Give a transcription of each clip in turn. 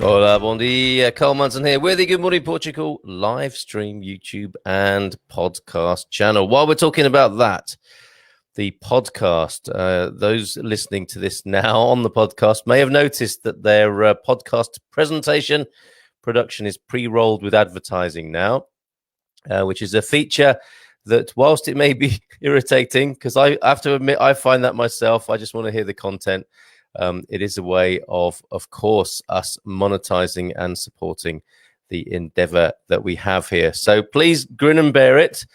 Hola, bom dia. Carl Munson here with the Good Morning Portugal live stream, YouTube and podcast channel. While we're talking about that, the podcast, those listening to this now on the podcast may have noticed that their podcast presentation production is pre-rolled with advertising now, which is a feature that, whilst it may be irritating, because I have to admit I find that myself, I just want to hear the content. It is a way of course, us monetizing and supporting the endeavor that we have here. So please grin and bear it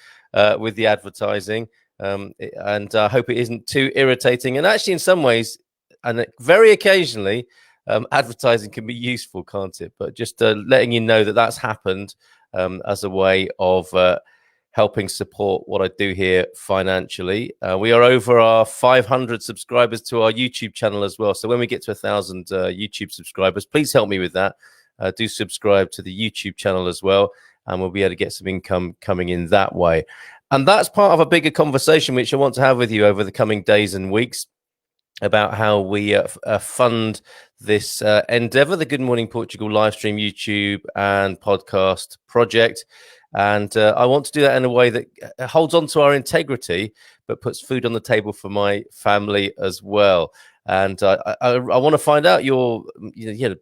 with the advertising. And I hope it isn't too irritating. And actually, in some ways, and very occasionally, advertising can be useful, can't it? But just letting you know that that's happened as a way of helping support what I do here financially. We are over our 500 subscribers to our YouTube channel as well. So when we get to 1,000 YouTube subscribers, please help me with that. Do subscribe to the YouTube channel as well, and we'll be able to get some income coming in that way. And that's part of a bigger conversation which I want to have with you over the coming days and weeks about how we fund this endeavor, the Good Morning Portugal live stream, YouTube and podcast project. And I want to do that in a way that holds on to our integrity, but puts food on the table for my family as well. And I want to find out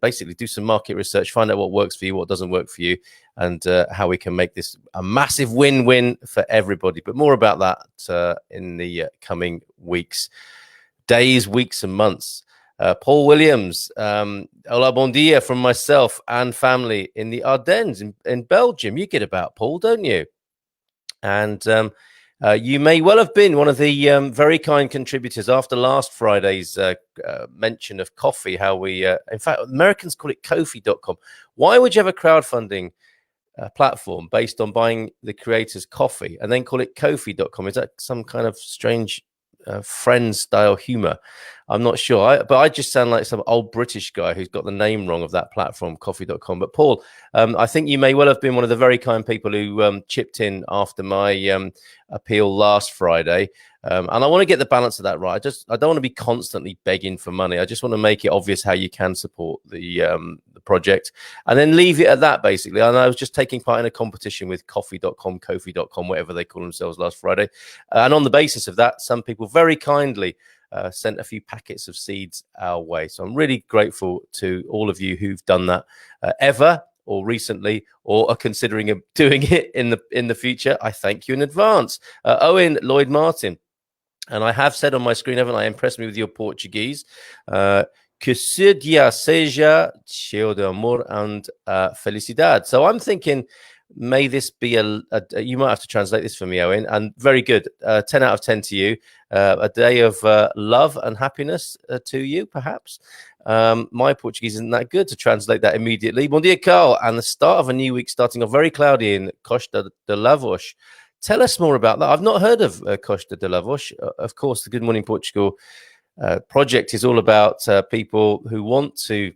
basically do some market research, find out what works for you, what doesn't work for you, and how we can make this a massive win-win for everybody. But more about that in the coming weeks, days, weeks, and months. Paul Williams, hola, bon dia from myself and family in the Ardennes in Belgium. You get about, Paul, don't you? And you may well have been one of the very kind contributors after last Friday's mention of coffee, how we, in fact, Americans call it Ko-fi.com. Why would you have a crowdfunding platform based on buying the creator's coffee and then call it Ko-fi.com? Is that some kind of strange Friends style humor? I'm not sure, but I just sound like some old British guy who's got the name wrong of that platform, coffee.com. But Paul, I think you may well have been one of the very kind people who chipped in after my appeal last Friday. And I want to get the balance of that right. I don't want to be constantly begging for money. I just want to make it obvious how you can support the project, and then leave it at that, basically. And I was just taking part in a competition with coffee.com, Ko-fi.com, whatever they call themselves, last Friday. And on the basis of that, some people very kindly sent a few packets of seeds our way. So I'm really grateful to all of you who've done that ever or recently, or are considering doing it in the future. I thank you in advance. Owen Lloyd Martin. And I have said on my screen, haven't I, impressed me with your Portuguese. Que se dia seja cheio de amor and felicidade. So I'm thinking, may this be you might have to translate this for me, Owen. And very good. 10 out of 10 to you. A day of love and happiness to you, perhaps. My Portuguese isn't that good to translate that immediately. Bom dia, Carl. And the start of a new week starting off very cloudy in Costa de Lavos. Tell us more about that. I've not heard of Costa de Lavos. Of course, the Good Morning Portugal project is all about people who want to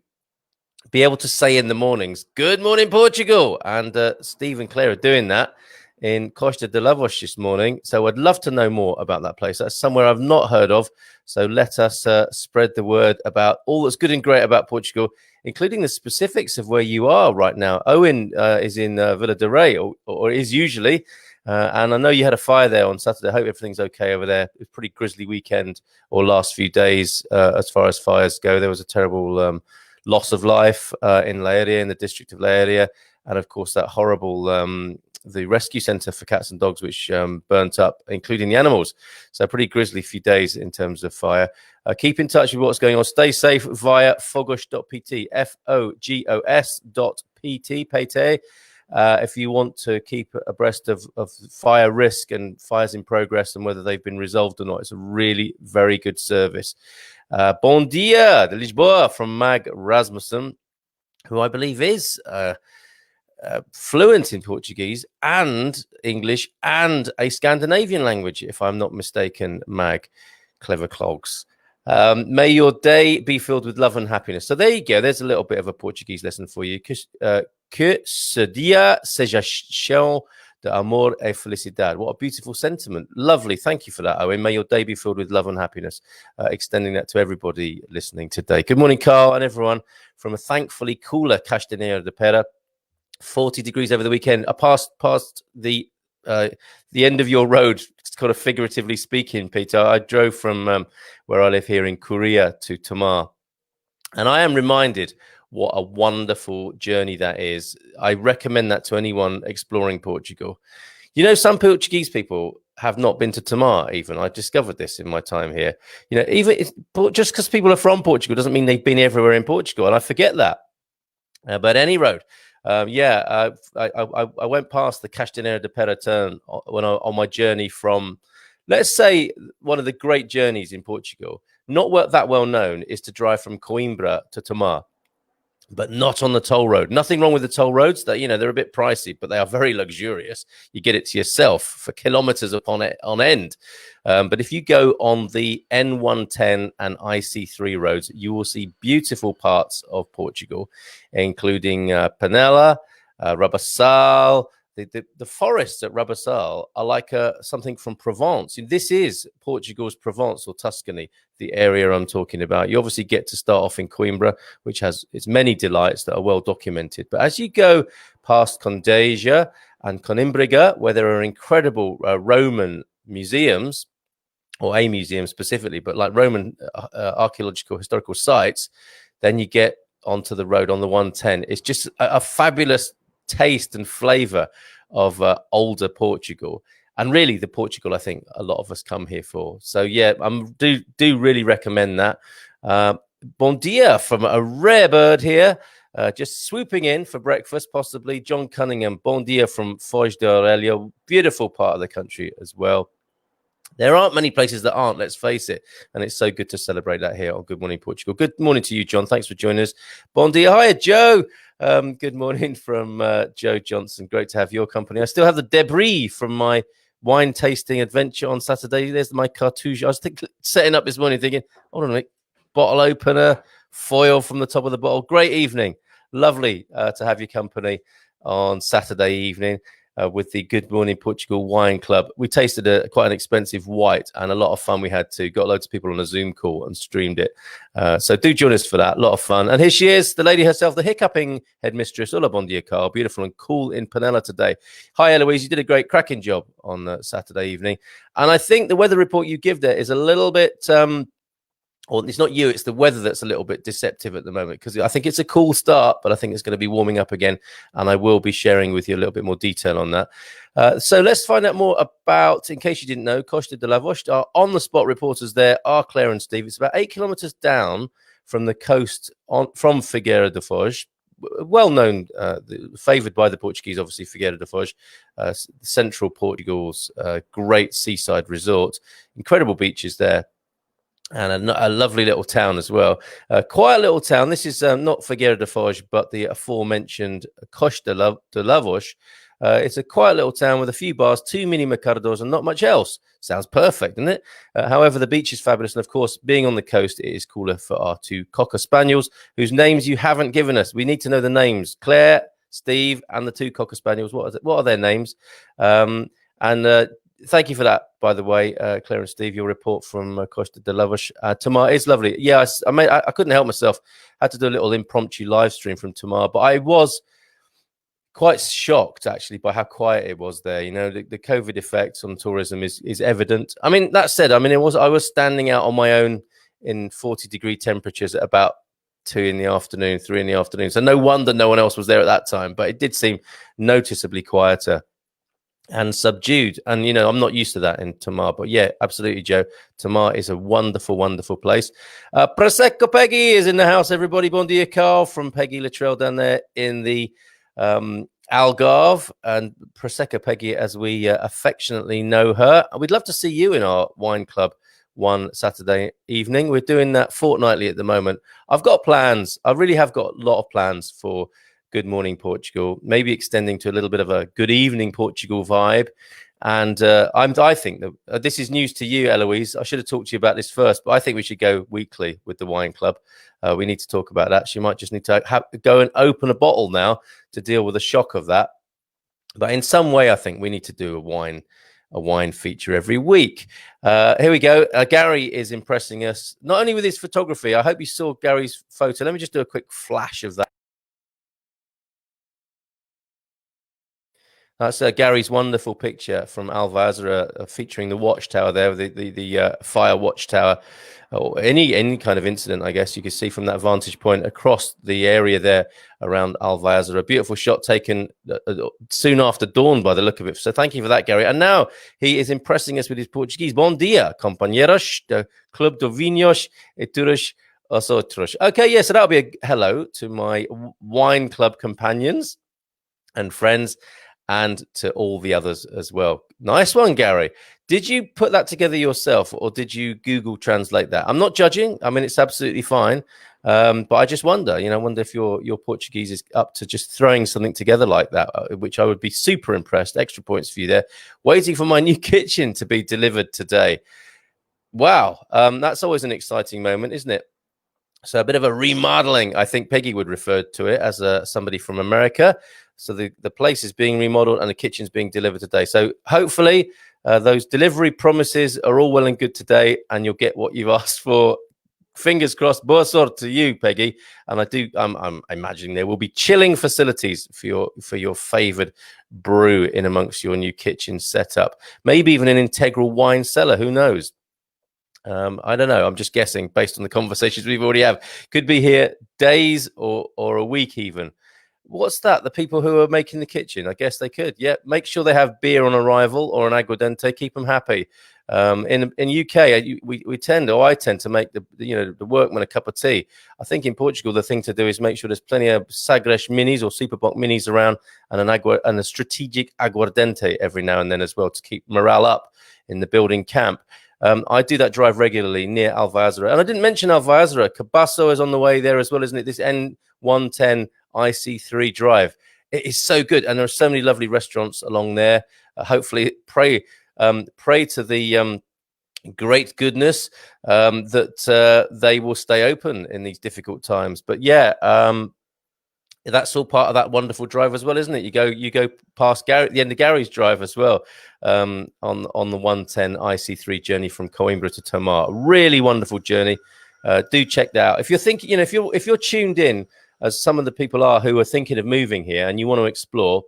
be able to say in the mornings, Good Morning Portugal. And Steve and Claire are doing that in Costa de Lavos this morning. So I'd love to know more about that place. That's somewhere I've not heard of. So let us spread the word about all that's good and great about Portugal, including the specifics of where you are right now. Owen is in Villa de Rey, or is usually. And I know you had a fire there on Saturday. I hope everything's okay over there. It was a pretty grisly weekend, or last few days, as far as fires go. There was a terrible loss of life in Leiria, in the district of Leiria. And of course, that horrible, the rescue centre for cats and dogs, which burnt up, including the animals. So a pretty grisly few days in terms of fire. Keep in touch with what's going on. Stay safe via fogos.pt, fogos.pt, Pete. If you want to keep abreast of fire risk and fires in progress and whether they've been resolved or not, it's a really very good service. Bon dia de Lisboa from Mag Rasmussen, who I believe is fluent in Portuguese and English and a Scandinavian language, if I'm not mistaken, Mag. Clever clogs. May your day be filled with love and happiness. So there you go. There's a little bit of a Portuguese lesson for you. Que ce dia seja cheio De amor e felicidad. What a beautiful sentiment. Lovely. Thank you for that, Owen. May your day be filled with love and happiness. Extending that to everybody listening today. Good morning, Carl, and everyone from a thankfully cooler Castanera de Pera. 40 degrees over the weekend. I passed the end of your road, kind of figuratively speaking, Peter. I drove from where I live here in Korea to Tomar, and I am reminded what a wonderful journey that is. I recommend that to anyone exploring Portugal. You know, some Portuguese people have not been to Tomar even. I discovered this in my time here. You know, even just because people are from Portugal doesn't mean they've been everywhere in Portugal, and I forget that. But any road, I went past the Castanera de Pera turn on my journey from, let's say, one of the great journeys in Portugal. Not that well known is to drive from Coimbra to Tomar, but not on the toll road. Nothing wrong with the toll roads. That, you know, they're a bit pricey, but they are very luxurious. You get it to yourself for kilometers on end. But if you go on the N110 and IC3 roads, you will see beautiful parts of Portugal, including Penela, Rabassal. The forests at Rabassal are like something from Provence. This is Portugal's Provence or Tuscany, the area I'm talking about. You obviously get to start off in Coimbra, which has its many delights that are well documented. But as you go past Condeixa and Conimbriga, where there are incredible Roman museums, or a museum specifically, but like Roman archaeological historical sites, then you get onto the road on the 110. It's just a fabulous taste and flavor of older Portugal, and really the Portugal I think a lot of us come here for. So yeah, do really recommend that. Bon dia from a rare bird here, just swooping in for breakfast, possibly. John Cunningham, bon dia from Foz de Aurelia, beautiful part of the country as well. There aren't many places that aren't, let's face it. And it's so good to celebrate that here on Good Morning Portugal. Good morning to you, John. Thanks for joining us. Bon dia. Hiya, Joe. Good morning from Joe Johnson. Great to have your company. I still have the debris from my wine tasting adventure on Saturday. There's my cartouche. I was setting up this morning thinking, hold on a minute, bottle opener, foil from the top of the bottle. Great evening. Lovely to have your company on Saturday evening. With the Good Morning Portugal Wine Club. We tasted quite an expensive white, and a lot of fun we had too. Got loads of people on a Zoom call and streamed it. So do join us for that. A lot of fun. And here she is, the lady herself, the hiccuping headmistress. Hola, bon dia, Carl. Beautiful and cool in Penela today. Hi, Eloise. You did a great cracking job on Saturday evening. And I think the weather report you give there is a little bit... Or it's not you, it's the weather that's a little bit deceptive at the moment, because I think it's a cool start, but I think it's going to be warming up again, and I will be sharing with you a little bit more detail on that. So let's find out more about, in case you didn't know, Costa de la Voz. Our on-the-spot reporters there are Claire and Steve. It's about 8 kilometers down from the coast from Figueira da Foz. Well known, favoured by the Portuguese, obviously, Figueira da Foz, central Portugal's great seaside resort. Incredible beaches there. And a lovely little town as well. Quiet little town. This is not Figueira da Foz, but the aforementioned Costa de la Voz. It's a quiet little town with a few bars, 2 mini mercados, and not much else. Sounds perfect, doesn't it? However, the beach is fabulous. And of course, being on the coast, it is cooler for our 2 Cocker Spaniels, whose names you haven't given us. We need to know the names. Claire, Steve, and the 2 Cocker Spaniels. What are their names? Thank you for that, by the way, Claire and Steve, your report from Costa de la Voz. Tomar is lovely. Yeah, I couldn't help myself. I had to do a little impromptu live stream from Tomar, but I was quite shocked, actually, by how quiet it was there. You know, the COVID effects on tourism is evident. I mean, that said, I was standing out on my own in 40-degree temperatures at about 2 in the afternoon, 3 in the afternoon. So no wonder no one else was there at that time, but it did seem noticeably quieter and subdued. And, you know, I'm not used to that in Tomar, but yeah, absolutely, Joe. Tomar is a wonderful, wonderful place. Prosecco Peggy is in the house, everybody. Bon dia, Carl, from Peggy Luttrell down there in the Algarve, and Prosecco Peggy, as we affectionately know her. We'd love to see you in our wine club one Saturday evening. We're doing that fortnightly at the moment. I've got plans. I really have got a lot of plans for Good Morning Portugal, maybe extending to a little bit of a Good Evening Portugal vibe. And I think that this is news to you, Eloise. I should have talked to you about this first, but I think we should go weekly with the wine club. We need to talk about that. She might just need to go and open a bottle now to deal with the shock of that. But in some way, I think we need to do a wine feature every week. Here we go. Gary is impressing us, not only with his photography. I hope you saw Gary's photo. Let me just do a quick flash of that. That's Gary's wonderful picture from Alvazra featuring the watchtower there, the fire watchtower, or any kind of incident, I guess you can see from that vantage point across the area there around Alvazra. A beautiful shot taken soon after dawn by the look of it. So thank you for that, Gary. And now he is impressing us with his Portuguese. Bom dia, companheiros do Clube de Vinhos e Turas os Outros. Okay, yeah, so that'll be a hello to my wine club companions and friends, and to all the others as well. Nice one, Gary. Did you put that together yourself, or did you Google translate that? I'm not judging. I mean, it's absolutely fine. But I just wonder, I wonder if your Portuguese is up to just throwing something together like that, which I would be super impressed. Extra points for you there. Waiting for my new kitchen to be delivered today. Wow. That's always an exciting moment, isn't it? So a bit of a remodeling, I think Peggy would refer to it as somebody from America. So the place is being remodeled and the kitchen's being delivered today. So hopefully those delivery promises are all well and good today, and you'll get what you've asked for. Fingers crossed. Boa sorte to you, Peggy. And I'm imagining there will be chilling facilities for your favoured brew in amongst your new kitchen setup. Maybe even an integral wine cellar. Who knows? I don't know. I'm just guessing based on the conversations we've already had. Could be here days or a week even. What's that? The people who are making the kitchen? I guess they could. Yeah, make sure they have beer on arrival or an aguardente. Keep them happy. In UK, I tend to make the workman a cup of tea. I think in Portugal the thing to do is make sure there's plenty of Sagres minis or Superboc minis around, and a strategic aguardente every now and then as well to keep morale up in the building camp. I do that drive regularly near Alvazra. And I didn't mention Alvazra. Cabasso is on the way there as well, isn't it? This N110 IC3 drive. It is so good. And there are so many lovely restaurants along there. Hopefully, pray to the great goodness that they will stay open in these difficult times. But yeah, that's all part of that wonderful drive as well, isn't it? You go past Gary, the end of Gary's drive as well, on the 110 IC3 journey from Coimbra to Tomar. Really wonderful journey. Do check that out. If you're thinking, if you're tuned in, as some of the people are who are thinking of moving here and you want to explore,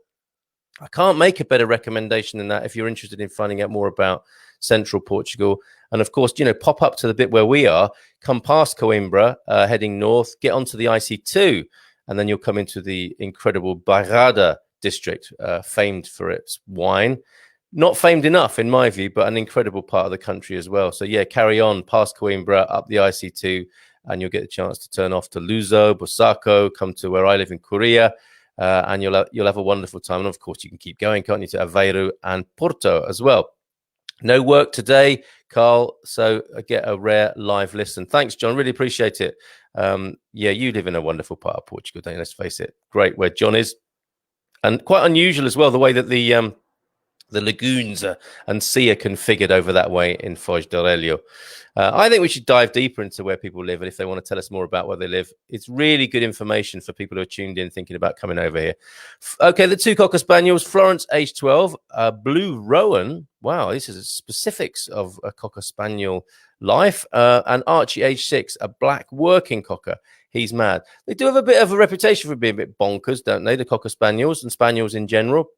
I can't make a better recommendation than that if you're interested in finding out more about central Portugal. And of course, pop up to the bit where we are, come past Coimbra, heading north, get onto the IC2, and then you'll come into the incredible Bairrada district, famed for its wine. Not famed enough, in my view, but an incredible part of the country as well. So yeah, carry on past Coimbra, up the IC2, and you'll get a chance to turn off to Luso, Busaco, come to where I live in Coria, and you'll have a wonderful time. And of course, you can keep going, can't you, to Aveiro and Porto as well. No work today, Carl, so I get a rare live listen. Thanks, John. Really appreciate it. Yeah, you live in a wonderful part of Portugal, don't you? Let's face it. Great where John is. And quite unusual as well, the way that the lagoons and sea are configured over that way in Foz do Aurélio. I think we should dive deeper into where people live, and if they want to tell us more about where they live, it's really good information for people who are tuned in thinking about coming over here. Okay, the two Cocker Spaniels, Florence, age 12, Blue Rowan. Wow, this is specifics of a Cocker Spaniel life. And Archie, age 6, a black working Cocker. He's mad. They do have a bit of a reputation for being a bit bonkers, don't they? The Cocker Spaniels and Spaniels in general.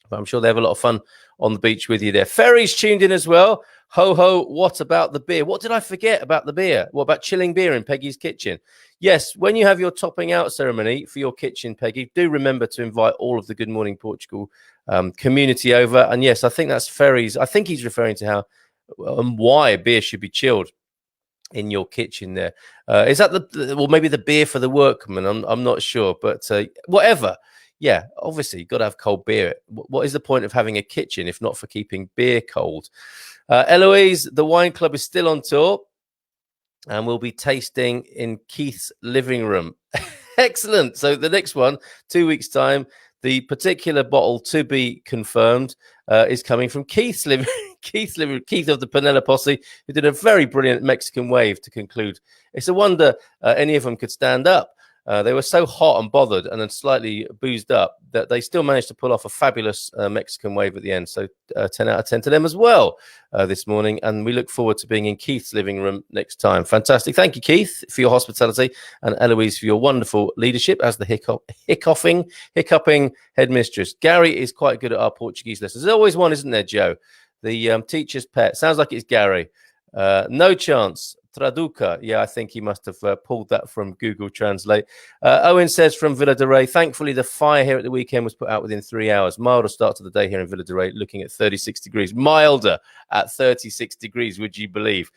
But I'm sure they have a lot of fun on the beach with you there. Ferry's tuned in as well. Ho, ho, what about the beer? What did I forget about the beer? What about chilling beer in Peggy's kitchen? Yes, when you have your topping out ceremony for your kitchen, Peggy, do remember to invite all of the Good Morning Portugal community over. And yes, I think that's Ferry's. I think he's referring to how and why beer should be chilled in your kitchen there. Is that maybe the beer for the workman? I'm not sure, but whatever. Yeah, obviously, you've got to have cold beer. What is the point of having a kitchen if not for keeping beer cold? Eloise, the wine club is still on tour, and we'll be tasting in Keith's living room. Excellent. So the next one, 2 weeks' time, the particular bottle to be confirmed is coming from Keith's living room. Keith of the Panella Posse, who did a very brilliant Mexican wave to conclude. It's a wonder any of them could stand up. They were so hot and bothered and then slightly boozed up that they still managed to pull off a fabulous Mexican wave at the end. So 10 out of 10 to them as well this morning. And we look forward to being in Keith's living room next time. Fantastic. Thank you, Keith, for your hospitality, and Eloise for your wonderful leadership as the hiccuping headmistress. Gary is quite good at our Portuguese lessons. There's always one, isn't there, Joe? The teacher's pet. Sounds like it's Gary. No chance. Traduca. Yeah, I think he must have pulled that from Google Translate. Owen says from Villa de Rey, thankfully the fire here at the weekend was put out within 3 hours. Milder start to the day here in Villa de Rey, looking at 36 degrees. Milder at 36 degrees, would you believe?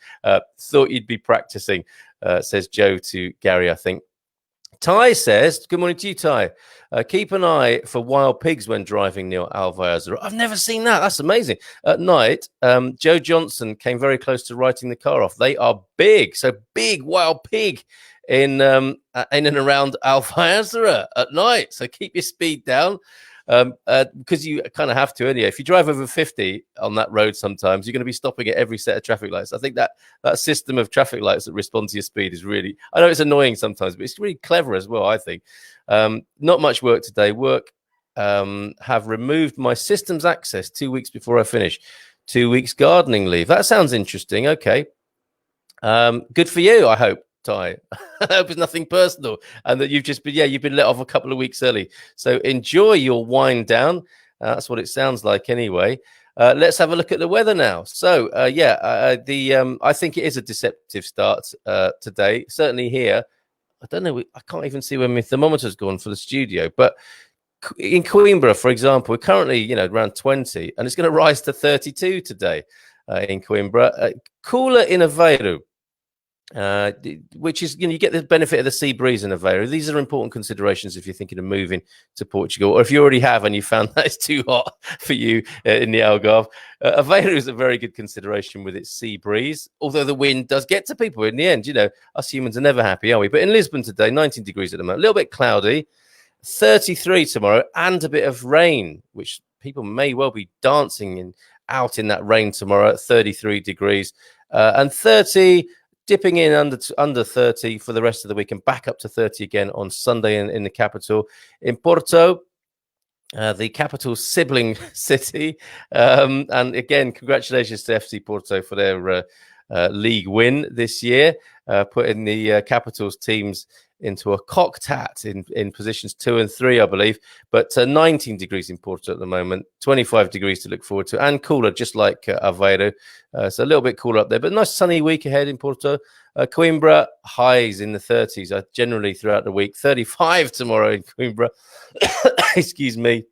Thought you'd be practicing, says Joe to Gary, I think. Ty says, good morning to you, Ty. Keep an eye for wild pigs when driving near Alvarez. I've never seen that. That's amazing. At night, Joe Johnson came very close to writing the car off. They are big. So big wild pig in and around Alvarez at night. So keep your speed down. Because you kind of have to anyway. If you drive over 50 on that road, sometimes you're going to be stopping at every set of traffic lights. I think that system of traffic lights that respond to your speed is really, I know it's annoying sometimes, but it's really clever as well, I think. Not much work today. Have removed my systems access 2 weeks before I finish. 2 weeks gardening leave. That sounds interesting. Okay. Good for you, I hope. Ty, I hope it's nothing personal, and that you've been let off a couple of weeks early. So enjoy your wind down. That's what it sounds like, anyway. Let's have a look at the weather now. So I think it is a deceptive start today. Certainly here, I don't know. I can't even see where my thermometer's gone for the studio, but in Coimbra, for example, we're currently around 20, and it's going to rise to 32 today in Coimbra. Cooler in Aveiro. Which is, you get the benefit of the sea breeze in Aveiro. These are important considerations if you're thinking of moving to Portugal, or if you already have and you found that it's too hot for you in the Algarve. Aveiro is a very good consideration with its sea breeze, although the wind does get to people in the end. Us humans are never happy, are we? But in Lisbon today, 19 degrees at the moment, a little bit cloudy, 33 tomorrow, and a bit of rain, which people may well be dancing out in that rain tomorrow at 33 degrees, and 30. Dipping in under 30 for the rest of the week and back up to 30 again on Sunday in the capital. In Porto, the capital sibling city. And again, congratulations to FC Porto for their league win this year, putting the capital's teams into a cocked hat in positions 2 and 3, I believe. But 19 degrees in Porto at the moment, 25 degrees to look forward to, and cooler, just like Aveiro. So a little bit cooler up there, but nice sunny week ahead in Porto. Coimbra, highs in the 30s generally throughout the week. 35 tomorrow in Coimbra. Excuse me.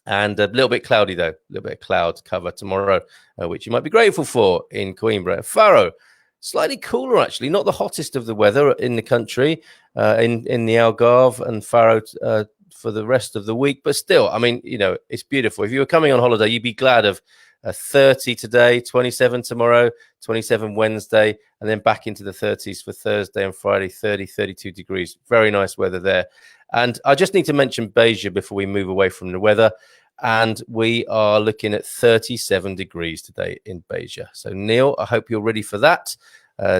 And a little bit cloudy, though. A little bit of cloud cover tomorrow, which you might be grateful for in Coimbra. Faro, slightly cooler, actually. Not the hottest of the weather in the country, in the Algarve and Faro for the rest of the week. But still, I mean, it's beautiful. If you were coming on holiday, you'd be glad of 30 today, 27 tomorrow, 27 Wednesday, and then back into the 30s for Thursday and Friday, 30, 32 degrees. Very nice weather there. And I just need to mention Beja before we move away from the weather. And we are looking at 37 degrees today in Beja. So, Neil, I hope you're ready for that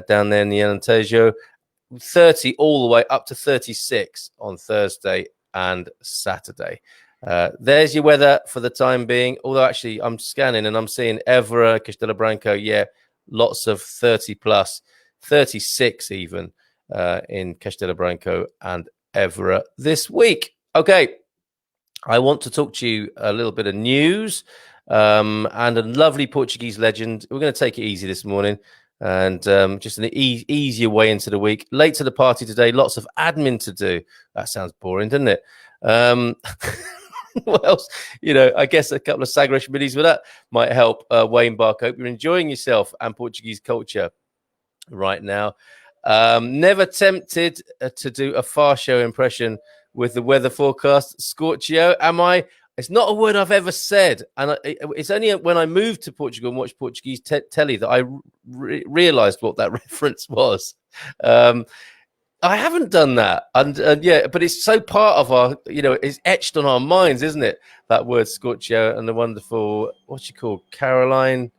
down there in the Alentejo. 30 all the way up to 36 on Thursday and Saturday. There's your weather for the time being. Although, actually, I'm scanning and I'm seeing Évora, Castelo Branco. Yeah, lots of 30 plus, 36 even in Castelo Branco and Évora this week. Okay, I want to talk to you a little bit of news and a lovely Portuguese legend. We're going to take it easy this morning and just an easier way into the week. Late to the party today, lots of admin to do. That sounds boring, doesn't it? What else? I guess a couple of Sagres minis with that might help. Wayne Bark, hope you're enjoying yourself and Portuguese culture right now. Never tempted to do a far show impression with the weather forecast. Scorchio, am I? It's not a word I've ever said. And it's only when I moved to Portugal and watched Portuguese telly that I realized what that reference was. I haven't done that. And yeah, but it's so part of our, it's etched on our minds, isn't it? That word Scorchio and the wonderful, what's she called? Caroline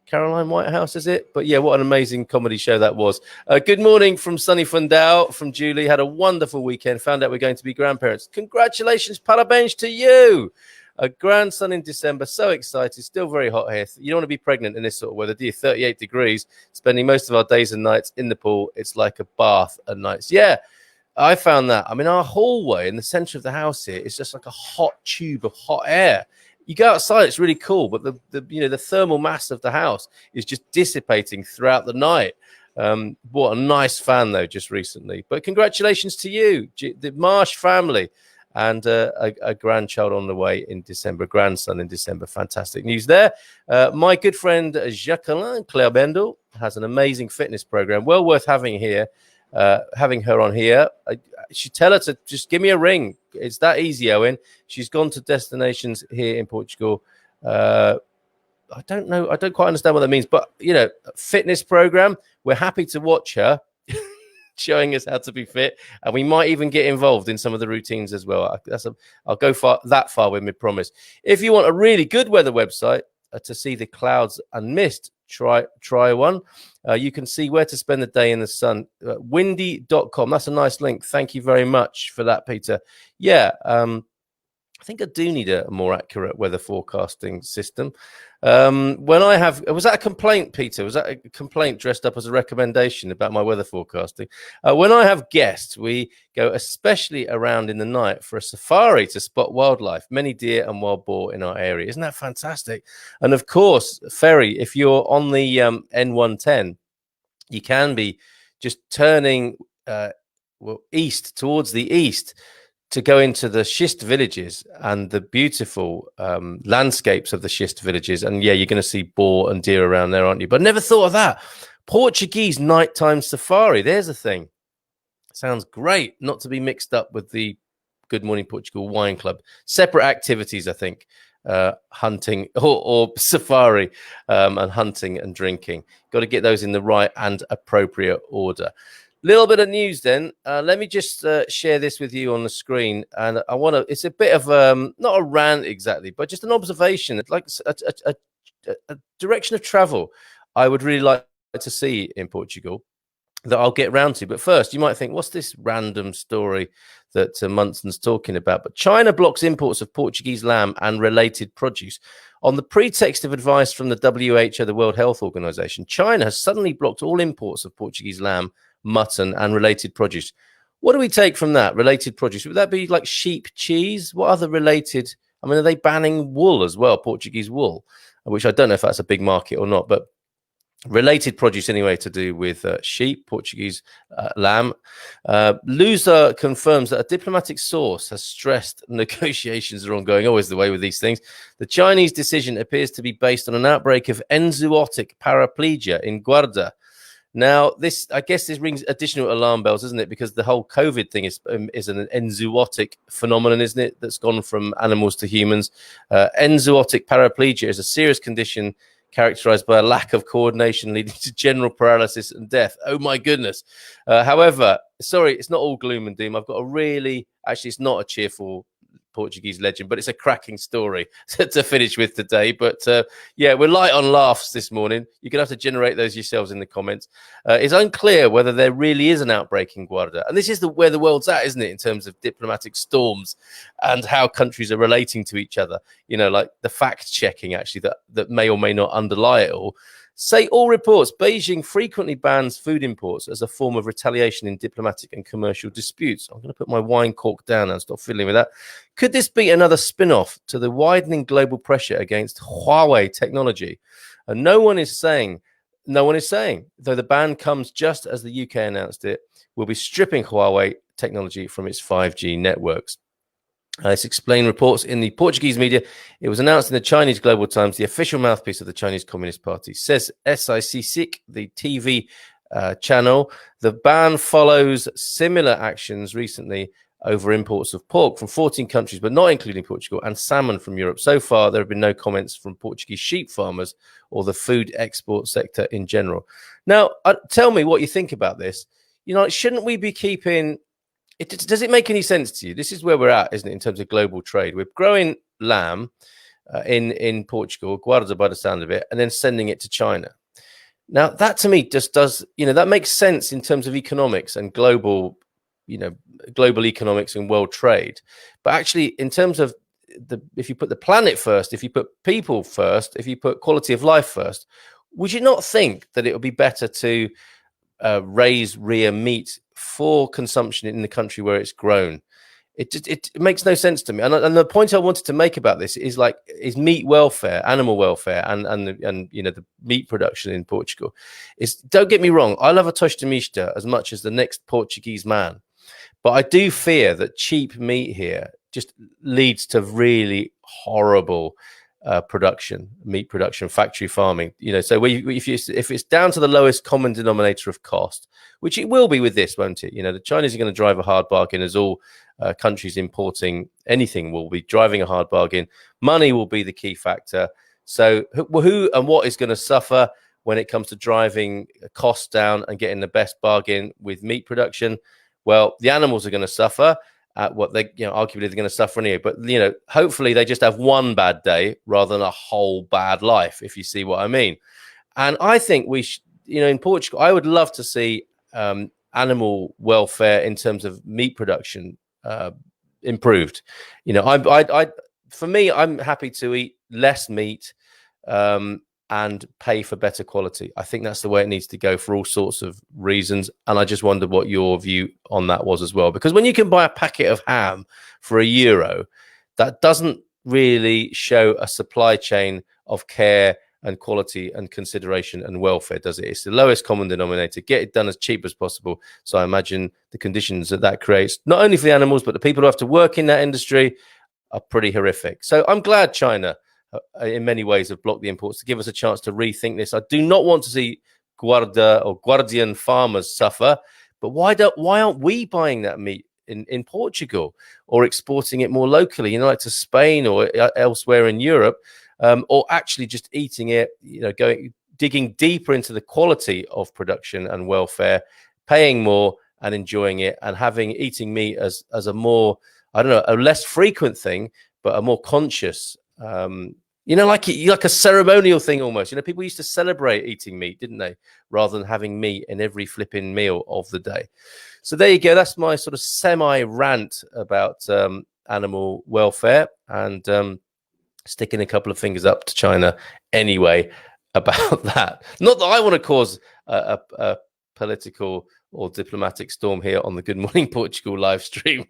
Caroline Whitehouse, is it? But yeah, what an amazing comedy show that was. Good morning from sunny Fundao, from Julie. Had a wonderful weekend. Found out we're going to be grandparents. Congratulations, parabéns to you. A grandson in December. So excited. Still very hot here. You don't want to be pregnant in this sort of weather, do you? 38 degrees. Spending most of our days and nights in the pool. It's like a bath at nights. Yeah, I found that. I mean, our hallway in the center of the house here is just like a hot tube of hot air. You go outside, it's really cool, but the thermal mass of the house is just dissipating throughout the night. Bought a nice fan though just recently. But congratulations to you, the Marsh family, and a grandchild on the way in December, grandson in December. Fantastic news there. My good friend Jacqueline Clairbendel has an amazing fitness program, well worth having here. Having her on here, I should tell her to just give me a ring. It's that easy, Owen. She's gone to destinations here in Portugal. I don't know. I don't quite understand what that means, but fitness program. We're happy to watch her showing us how to be fit, and we might even get involved in some of the routines as well. I'll go that far with me promise. If you want a really good weather website to see the clouds and mist, try one. You can see where to spend the day in the sun. Windy.com. That's a nice link. Thank you very much for that, Peter. Yeah, I think I do need a more accurate weather forecasting system. Was that a complaint, Peter? Was that a complaint dressed up as a recommendation about my weather forecasting? When I have guests, we go especially around in the night for a safari to spot wildlife, many deer and wild boar in our area. Isn't that fantastic? And of course, ferry, if you're on the N110, you can be just turning east, towards the east, to go into the schist villages and the beautiful landscapes of the schist villages. And yeah, you're going to see boar and deer around there, aren't you? But never thought of that. Portuguese nighttime safari. There's a thing. Sounds great. Not to be mixed up with the Good Morning Portugal Wine Club. Separate activities, I think. Hunting or safari and hunting and drinking. Got to get those in the right and appropriate order. Little bit of news then. Let me just share this with you on the screen. And I want to, it's a bit of, not a rant exactly, but just an observation. It's like a direction of travel I would really like to see in Portugal that I'll get round to. But first, you might think, what's this random story that Munson's talking about? But China blocks imports of Portuguese lamb and related produce. On the pretext of advice from the WHO, the World Health Organization, China has suddenly blocked all imports of Portuguese lamb, mutton and related produce. What do we take from that? Related produce? Would that be like sheep cheese? What other related? I mean, are they banning wool as well, Portuguese wool, which I don't know if that's a big market or not, but related produce anyway to do with sheep, Portuguese lamb. Lusa confirms that a diplomatic source has stressed negotiations are ongoing. Always the way with these things. The Chinese decision appears to be based on an outbreak of enzootic paraplegia in Guarda. Now, I guess this rings additional alarm bells, isn't it? Because the whole COVID thing is an enzootic phenomenon, isn't it? That's gone from animals to humans. Enzootic paraplegia is a serious condition characterized by a lack of coordination leading to general paralysis and death. Oh, my goodness. However, sorry, it's not all gloom and doom. I've got actually, it's not a cheerful Portuguese legend, but it's a cracking story to finish with today. But yeah, we're light on laughs this morning. You're going to have to generate those yourselves in the comments. It's unclear whether there really is an outbreak in Guarda. And this is where the world's at, isn't it, in terms of diplomatic storms and how countries are relating to each other. Like the fact checking, actually, that may or may not underlie it all. Say all reports, Beijing frequently bans food imports as a form of retaliation in diplomatic and commercial disputes. I'm going to put my wine cork down and stop fiddling with that. Could this be another spin-off to the widening global pressure against Huawei technology? And no one is saying, though the ban comes just as the UK announced it, will be stripping Huawei technology from its 5G networks. It's explained reports in the Portuguese media. It was announced in the Chinese Global Times, the official mouthpiece of the Chinese Communist Party. Says SICSIC, the TV channel. The ban follows similar actions recently over imports of pork from 14 countries, but not including Portugal, and salmon from Europe. So far, there have been no comments from Portuguese sheep farmers or the food export sector in general. Now, tell me what you think about this. Shouldn't we be keeping... Does it make any sense to you? This is where we're at, isn't it, in terms of global trade? We're growing lamb. in Portugal, Guarda by the sound of it, and then sending it to China. Now, that to me just does, that makes sense in terms of economics and global economics and world trade. But actually, in terms of if you put the planet first, if you put people first, if you put quality of life first, would you not think that it would be better to rear meat for consumption in the country where it's grown? It makes no sense to me. And the point I wanted to make about this is meat welfare, animal welfare, and the meat production in Portugal. Don't get me wrong, I love a tostamista as much as the next Portuguese man, but I do fear that cheap meat here just leads to really horrible meat production, factory farming. So if it's down to the lowest common denominator of cost, which it will be with this, won't it? The Chinese are going to drive a hard bargain, as all countries importing anything will be driving a hard bargain. Money will be the key factor. So who and what is going to suffer when it comes to driving costs down and getting the best bargain with meat production? Well, the animals are going to suffer. Arguably they're going to suffer anyway. But hopefully they just have one bad day rather than a whole bad life, if you see what I mean. And I think we should, in Portugal, I would love to see animal welfare in terms of meat production improved. For me, I'm happy to eat less meat and pay for better quality. I think that's the way it needs to go for all sorts of reasons. And I just wondered what your view on that was as well. Because when you can buy a packet of ham for €1, that doesn't really show a supply chain of care and quality and consideration and welfare, does it? It's the lowest common denominator. Get it done as cheap as possible. So I imagine the conditions that creates, not only for the animals, but the people who have to work in that industry, are pretty horrific. So I'm glad China, in many ways, have blocked the imports to give us a chance to rethink this. I do not want to see Guarda or Guardian farmers suffer, but why aren't we buying that meat in Portugal or exporting it more locally, like to Spain or elsewhere in Europe, or actually just eating it, digging deeper into the quality of production and welfare, paying more and enjoying it, and eating meat as a more, a less frequent thing, but a more conscious, like a ceremonial thing almost. People used to celebrate eating meat, didn't they? Rather than having meat in every flipping meal of the day. So there you go. That's my sort of semi-rant about animal welfare, and sticking a couple of fingers up to China anyway about that. Not that I want to cause a political or diplomatic storm here on the Good Morning Portugal live stream,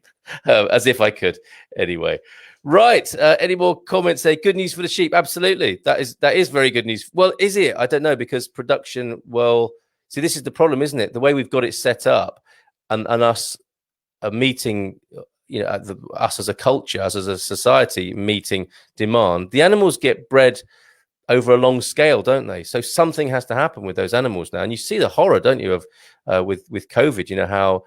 as if I could anyway. Right. Any more comments there? Good news for the sheep. Absolutely. That is very good news. Well, is it? I don't know, because production, see, this is the problem, isn't it? The way we've got it set up, and us meeting, us as a culture, us as a society meeting demand. The animals get bred over a long scale, don't they? So something has to happen with those animals now. And you see the horror, don't you, of with COVID, how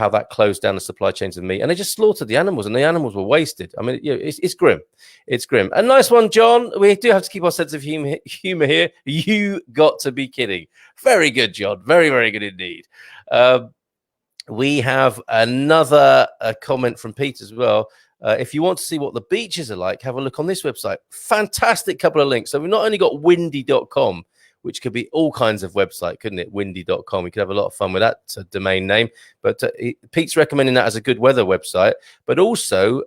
that closed down the supply chains of meat, and they just slaughtered the animals, and the animals were wasted. I mean, it's grim. It's grim. A nice one, John. We do have to keep our sense of humor here. You got to be kidding. Very good, John. Very, very good indeed. We have another comment from Pete as well. If you want to see what the beaches are like, have a look on this website. Fantastic couple of links. So we've not only got windy.com, which could be all kinds of website, couldn't it? Windy.com. We could have a lot of fun with that domain name. But Pete's recommending that as a good weather website. But also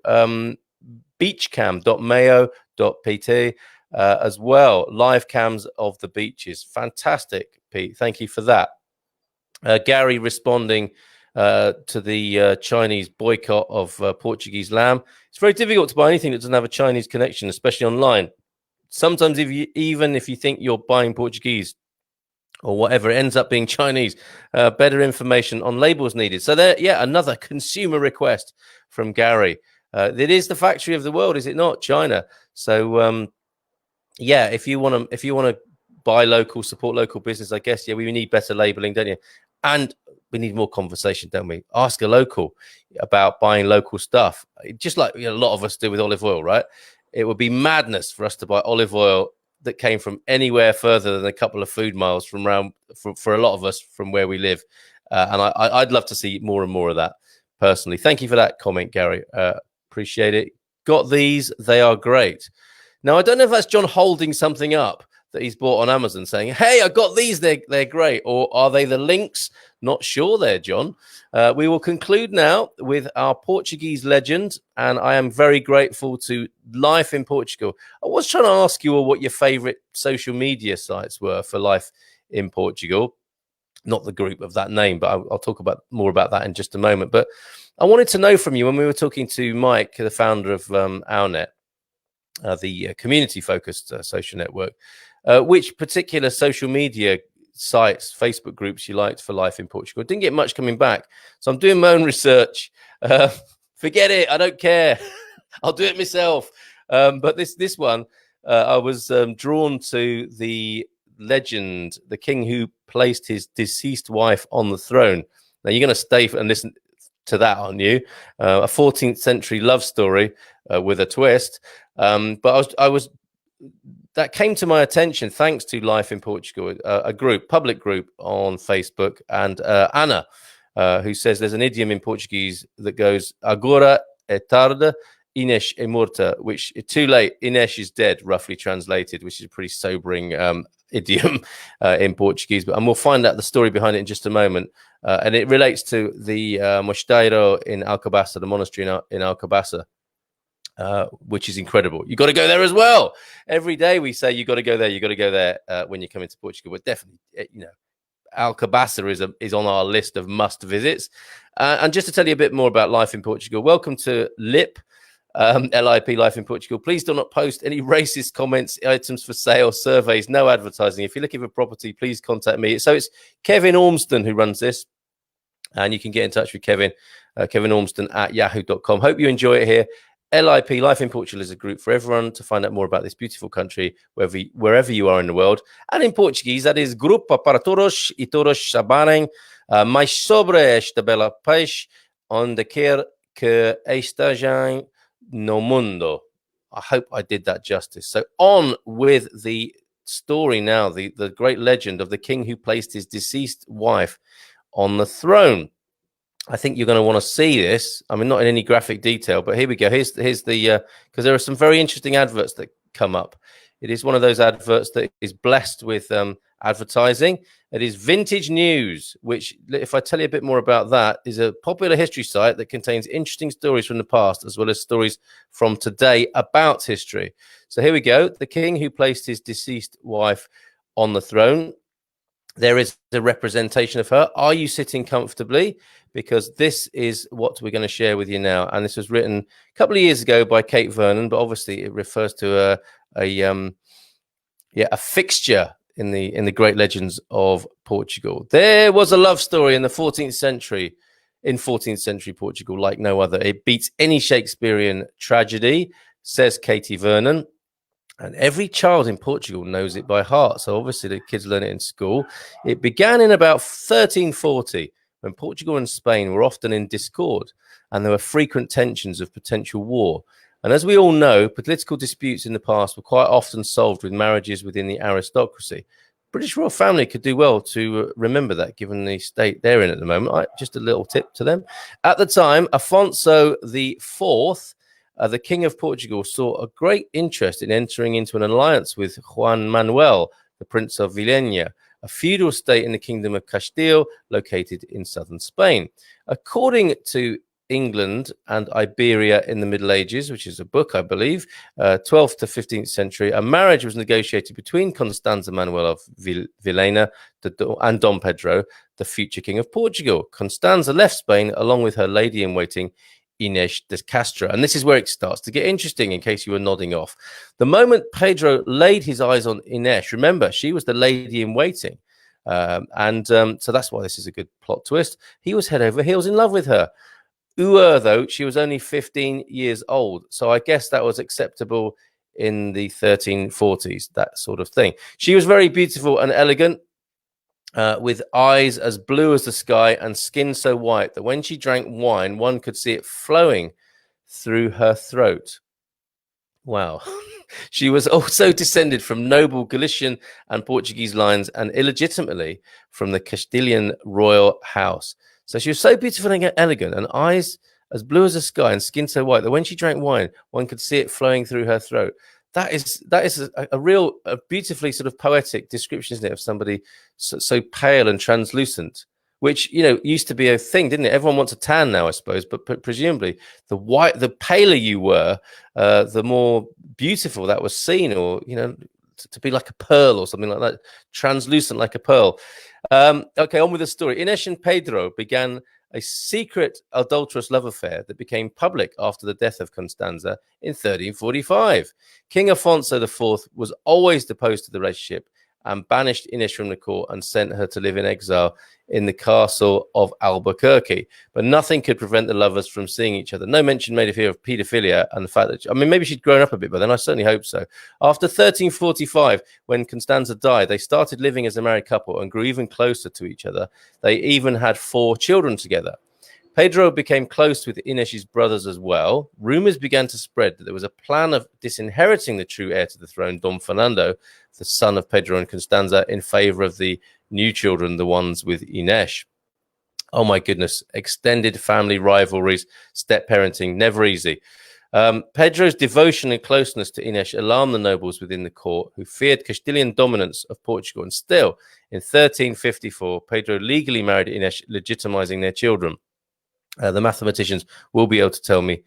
beachcam.mayo.pt as well. Live cams of the beaches. Fantastic, Pete. Thank you for that. Gary responding to the Chinese boycott of Portuguese lamb. It's very difficult to buy anything that doesn't have a Chinese connection, especially online. Sometimes even if you think you're buying Portuguese or whatever, it ends up being Chinese. Better information on labels needed. So there, another consumer request from Gary. It is the factory of the world, is it not? China. So if you want to buy local, support local business, I guess we need better labeling, don't you? And we need more conversation, don't we? Ask a local about buying local stuff, just like a lot of us do with olive oil, right? It would be madness for us to buy olive oil that came from anywhere further than a couple of food miles from around, for a lot of us, from where we live. And I'd love to see more and more of that personally. Thank you for that comment, Gary. Appreciate it. Got these. They are great. Now, I don't know if that's John holding something up that he's bought on Amazon saying, hey, I got these, they're great. Or are they the links? Not sure there, John. We will conclude now with our Portuguese legend, and I am very grateful to Life in Portugal. I was trying to ask you all what your favorite social media sites were for Life in Portugal. Not the group of that name, but I'll talk more about that in just a moment. But I wanted to know from you, when we were talking to Mike, the founder of OurNet, the community-focused social network, which particular social media sites, Facebook groups you liked for Life in Portugal. Didn't get much coming back, so I'm doing my own research. Forget it, I don't care. I'll do it myself. But this one, I was drawn to the legend, the king who placed his deceased wife on the throne. Now you're going to stay and listen to that, aren't you? A 14th century love story with a twist. But I was that came to my attention thanks to Life in Portugal, a public group on Facebook, and Anna, who says there's an idiom in Portuguese that goes "Agora é tarde, Inês é morta," which too late, Inês is dead, roughly translated, which is a pretty sobering idiom in Portuguese. And we'll find out the story behind it in just a moment. And it relates to the mosteiro in Alcobaça, the monastery in Alcobaça, which is incredible. You got to go there as well. Every day we say you got to go there. You got to go there when you come into Portugal. But definitely, Alcobaça is on our list of must visits. And just to tell you a bit more about Life in Portugal, welcome to LIP. LIP, Life in Portugal. Please do not post any racist comments, items for sale, surveys, no advertising. If you're looking for property, please contact me. So it's Kevin Ormston who runs this, and you can get in touch with Kevin Ormston at yahoo.com. Hope you enjoy it here. LIP, Life in Portugal, is a group for everyone to find out more about this beautiful country, wherever you are in the world. And in Portuguese, that is Grupo para todos e todos saberem mais sobre esta bela país, onde quer que estejam no mundo. I hope I did that justice. So on with the story now, the great legend of the king who placed his deceased wife on the throne. I think you're going to want to see this. I mean, not in any graphic detail, but here we go. Here's the because there are some very interesting adverts that come up. It is one of those adverts that is blessed with advertising. It is Vintage News, which, if I tell you a bit more about that, is a popular history site that contains interesting stories from the past as well as stories from today about history. So here we go. The king who placed his deceased wife on the throne. There is a representation of her. Are you sitting comfortably? Because this is what we're going to share with you now. And this was written a couple of years ago by Kate Vernon, but obviously it refers to a fixture in the great legends of Portugal. There was a love story in the 14th century, Portugal, like no other. It beats any Shakespearean tragedy, says Katie Vernon. And every child in Portugal knows it by heart. So obviously the kids learn it in school. It began in about 1340, when Portugal and Spain were often in discord, and there were frequent tensions of potential war. And as we all know, political disputes in the past were quite often solved with marriages within the aristocracy. British royal family could do well to remember that, given the state they're in at the moment. Just a little tip to them. At the time, Afonso IV, the King of Portugal, saw a great interest in entering into an alliance with Juan Manuel, the Prince of Villena, a feudal state in the Kingdom of Castile, located in southern Spain. According to England and Iberia in the Middle Ages, which is a book, I believe, 12th to 15th century, a marriage was negotiated between Constanza Manuel of Villena and Dom Pedro, the future King of Portugal. Constanza left Spain along with her lady-in-waiting, Inês de Castro. And this is where it starts to get interesting, in case you were nodding off. The moment Pedro laid his eyes on Inês, remember, she was the lady-in-waiting. So that's why this is a good plot twist. He was head over heels in love with her. Though, she was only 15 years old. So I guess that was acceptable in the 1340s, that sort of thing. She was very beautiful and elegant, with eyes as blue as the sky and skin so white that when she drank wine, one could see it flowing through her throat. Wow. She was also descended from noble Galician and Portuguese lines, and illegitimately from the Castilian royal house. So she was so beautiful and elegant, and eyes as blue as the sky and skin so white that when she drank wine, one could see it flowing through her throat. that is a beautifully sort of poetic description, isn't it, of somebody so pale and translucent, which, you know, used to be a thing, didn't it? Everyone wants a tan now, I suppose, but presumably the paler you were, the more beautiful that was seen, or, you know, to be like a pearl or something like that, translucent like a pearl. Okay, on with the story. Ines and Pedro began a secret adulterous love affair that became public after the death of Constanza in 1345. King Alfonso IV was always opposed to the relationship and banished Ines from the court and sent her to live in exile in the castle of Albuquerque. But nothing could prevent the lovers from seeing each other. No mention made here of paedophilia and the fact that, I mean, maybe she'd grown up a bit by then. I certainly hope so. After 1345, when Constanza died, they started living as a married couple and grew even closer to each other. They even had 4 children together. Pedro became close with Ines's brothers as well. Rumors began to spread that there was a plan of disinheriting the true heir to the throne, Don Fernando, the son of Pedro and Constanza, in favor of the new children, the ones with Ines. Oh my goodness. Extended family rivalries, step parenting, never easy. Pedro's devotion and closeness to Ines alarmed the nobles within the court, who feared Castilian dominance of Portugal. And still, in 1354, Pedro legally married Ines, legitimizing their children. The mathematicians will be able to tell me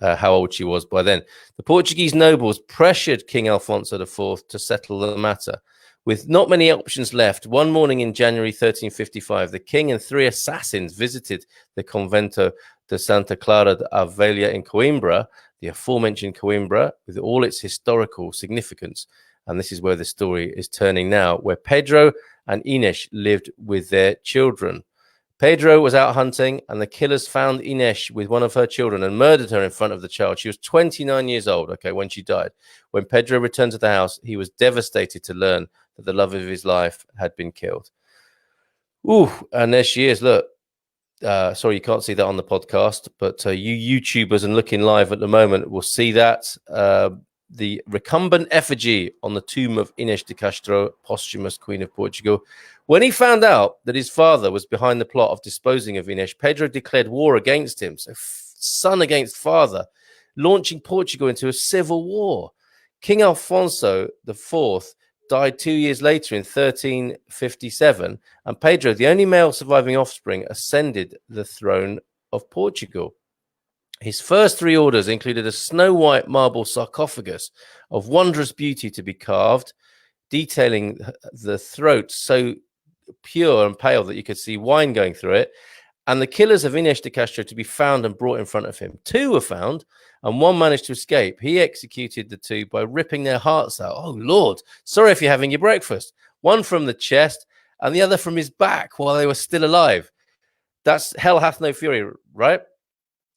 how old she was by then. The Portuguese nobles pressured King Alfonso IV to settle the matter. With not many options left, one morning in January 1355, the king and 3 assassins visited the Convento de Santa Clara de Avelia in Coimbra, the aforementioned Coimbra, with all its historical significance. And this is where the story is turning now, where Pedro and Ines lived with their children. Pedro was out hunting, and the killers found Ines with one of her children and murdered her in front of the child. She was 29 years old, okay, when she died. When Pedro returned to the house, he was devastated to learn that the love of his life had been killed. Ooh, and there she is. Look, sorry, you can't see that on the podcast, but you YouTubers and looking live at the moment will see that. The recumbent effigy on the tomb of Ines de Castro, posthumous Queen of Portugal. When he found out that his father was behind the plot of disposing of Ines, Pedro declared war against him. So son against father, launching Portugal into a civil war. King Alfonso IV died 2 years later in 1357, and Pedro, the only male surviving offspring, ascended the throne of Portugal. His first 3 orders included a snow-white marble sarcophagus of wondrous beauty to be carved, detailing the throat so pure and pale that you could see wine going through it, and the killers of Ines de Castro to be found and brought in front of him. 2 were found, and 1 managed to escape. He executed the 2 by ripping their hearts out. Oh, Lord, sorry if you're having your breakfast. 1 from the chest and the other from his back while they were still alive. That's hell hath no fury, right?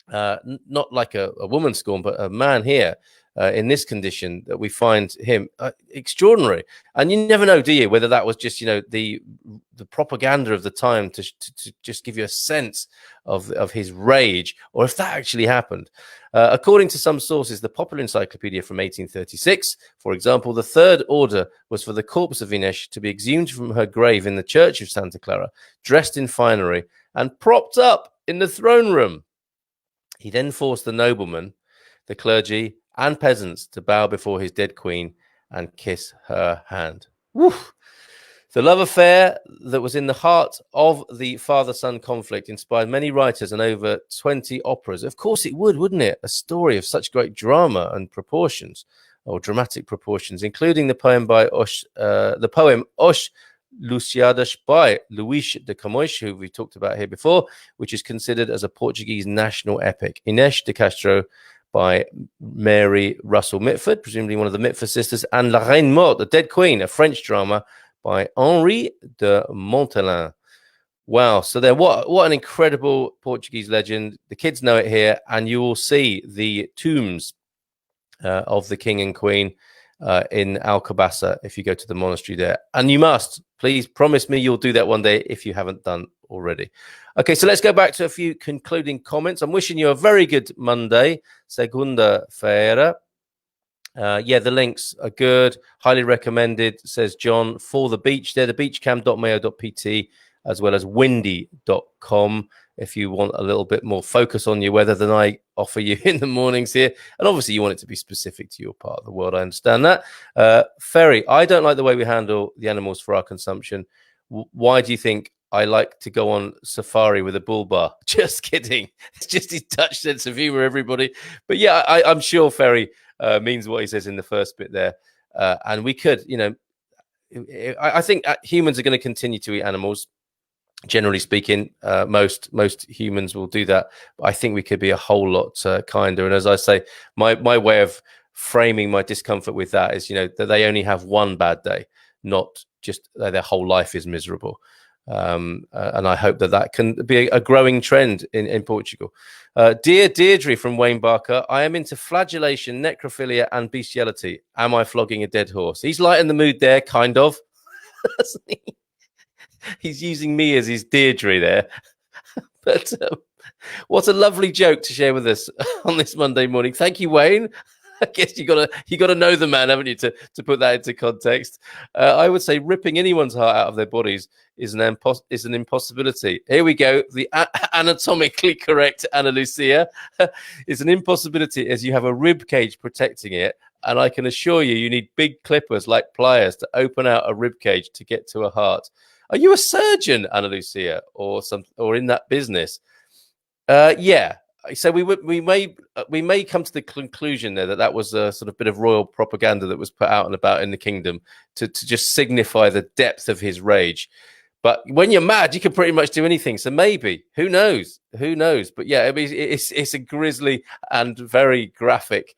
Not like a woman scorn, but a man here in this condition that we find him extraordinary. And you never know, do you, whether that was just, you know, the propaganda of the time to just give you a sense of his rage, or if that actually happened. According to some sources, the Popular Encyclopedia from 1836, for example, the 3rd order was for the corpse of Ines to be exhumed from her grave in the church of Santa Clara, dressed in finery, and propped up in the throne room. He then forced the noblemen, the clergy, and peasants to bow before his dead queen and kiss her hand. Woof. The love affair that was in the heart of the father-son conflict inspired many writers and over 20 operas. Of course it would, wouldn't it? A story of such great drama and proportions, or dramatic proportions, including the poem by Os Lusíadas by Luís de Camões, who we talked about here before, which is considered as a Portuguese national epic. Ines de Castro by Mary Russell Mitford, presumably one of the Mitford sisters, and La Reine Morte, the Dead Queen, a French drama by Henri de Montaiglin. Wow, so there, what an incredible Portuguese legend. The kids know it here, and you will see the tombs of the king and queen in Alcobaça if you go to the monastery there. And you must, please promise me you'll do that one day if you haven't done already. Okay, so let's go back to a few concluding comments. I'm wishing you a very good Monday, segunda-feira. Yeah, the links are good, highly recommended, says John, for the beach there, the beachcam.mayo.pt, as well as windy.com. if you want a little bit more focus on your weather than I offer you in the mornings here. And obviously you want it to be specific to your part of the world. I understand that. Ferry, I don't like the way we handle the animals for our consumption. Why do you think I like to go on safari with a bull bar? Just kidding. It's just his Dutch sense of humor, everybody. But yeah, I'm sure Ferry means what he says in the first bit there. And we could, I think humans are going to continue to eat animals. Generally speaking, most humans will do that. But I think we could be a whole lot kinder. And as I say, my way of framing my discomfort with that is, that they only have one bad day, not just their whole life is miserable. And I hope that can be a growing trend in Portugal. Dear Deirdre from Wayne Barker, I am into flagellation, necrophilia, and bestiality. Am I flogging a dead horse? He's lighting the mood there, kind of. He's using me as his Deirdre there. But what a lovely joke to share with us on this Monday morning. Thank you, Wayne. I guess you gotta know the man, haven't you, to put that into context. I would say ripping anyone's heart out of their bodies is an impossibility. Here we go. The anatomically correct Ana Lucia is an impossibility, as you have a rib cage protecting it, and I can assure you need big clippers like pliers to open out a rib cage to get to a heart. Are you a surgeon, Ana Lucia, or in that business? Yeah. So we may come to the conclusion there that was a sort of bit of royal propaganda that was put out and about in the kingdom to just signify the depth of his rage. But when you're mad, you can pretty much do anything. So maybe, who knows? But yeah, it's a grisly and very graphic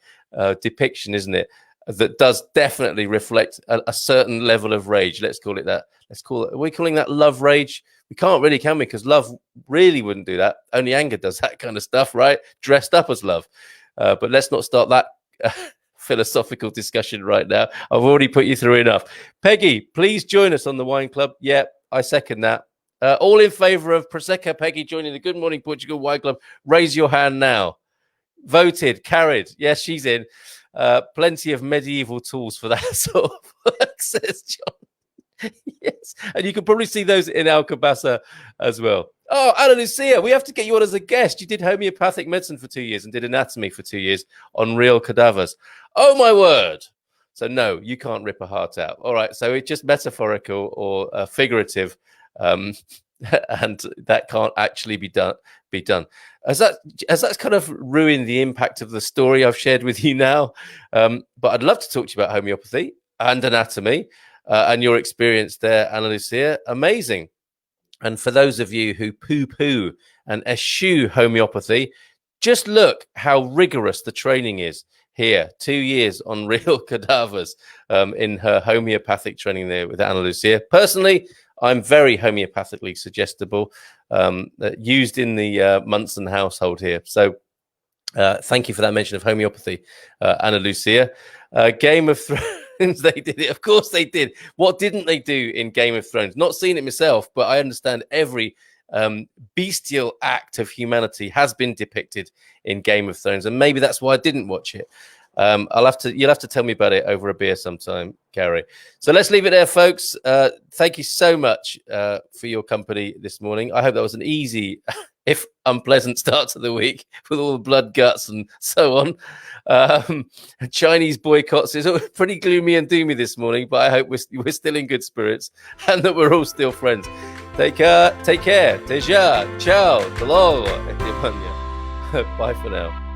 depiction, isn't it? That does definitely reflect a certain level of rage. Let's call it that. Are we calling that love rage? We can't really, can we? Because love really wouldn't do that. Only anger does that kind of stuff, right? Dressed up as love. But let's not start that philosophical discussion right now. I've already put you through enough. Peggy, please join us on the Wine Club. Yeah, I second that. All in favour of Prosecco Peggy joining the Good Morning Portugal Wine Club. Raise your hand now. Voted, carried. Yes, she's in. Plenty of medieval tools for that sort of work, says John. Yes, and you can probably see those in Alcabasa as well. Oh, Ana Lucia, we have to get you on as a guest. You did homeopathic medicine for 2 years and did anatomy for 2 years on real cadavers. Oh, my word. So, no, you can't rip a heart out. All right, so it's just metaphorical or figurative, and that can't actually be done. As that's kind of ruined the impact of the story I've shared with you now. But I'd love to talk to you about homeopathy and anatomy. And your experience there, Ana Lucia, amazing. And for those of you who poo-poo and eschew homeopathy, just look how rigorous the training is here. 2 years on real cadavers in her homeopathic training there with Ana Lucia. Personally, I'm very homeopathically suggestible, used in the Munson household here. So thank you for that mention of homeopathy, Ana Lucia. Game of Thrones. They did it. Of course they did. What didn't they do in Game of Thrones? Not seen it myself, but I understand every bestial act of humanity has been depicted in Game of Thrones, and maybe that's why I didn't watch it. You'll have to tell me about it over a beer sometime, Gary. So let's leave it there, folks. Thank you so much for your company this morning. I hope that was an easy, if unpleasant, start to the week with all the blood guts and so on. Chinese boycotts is pretty gloomy and doomy this morning, but I hope we're still in good spirits and that we're all still friends. Take care. Teja. Ciao. Hello. Bye for now.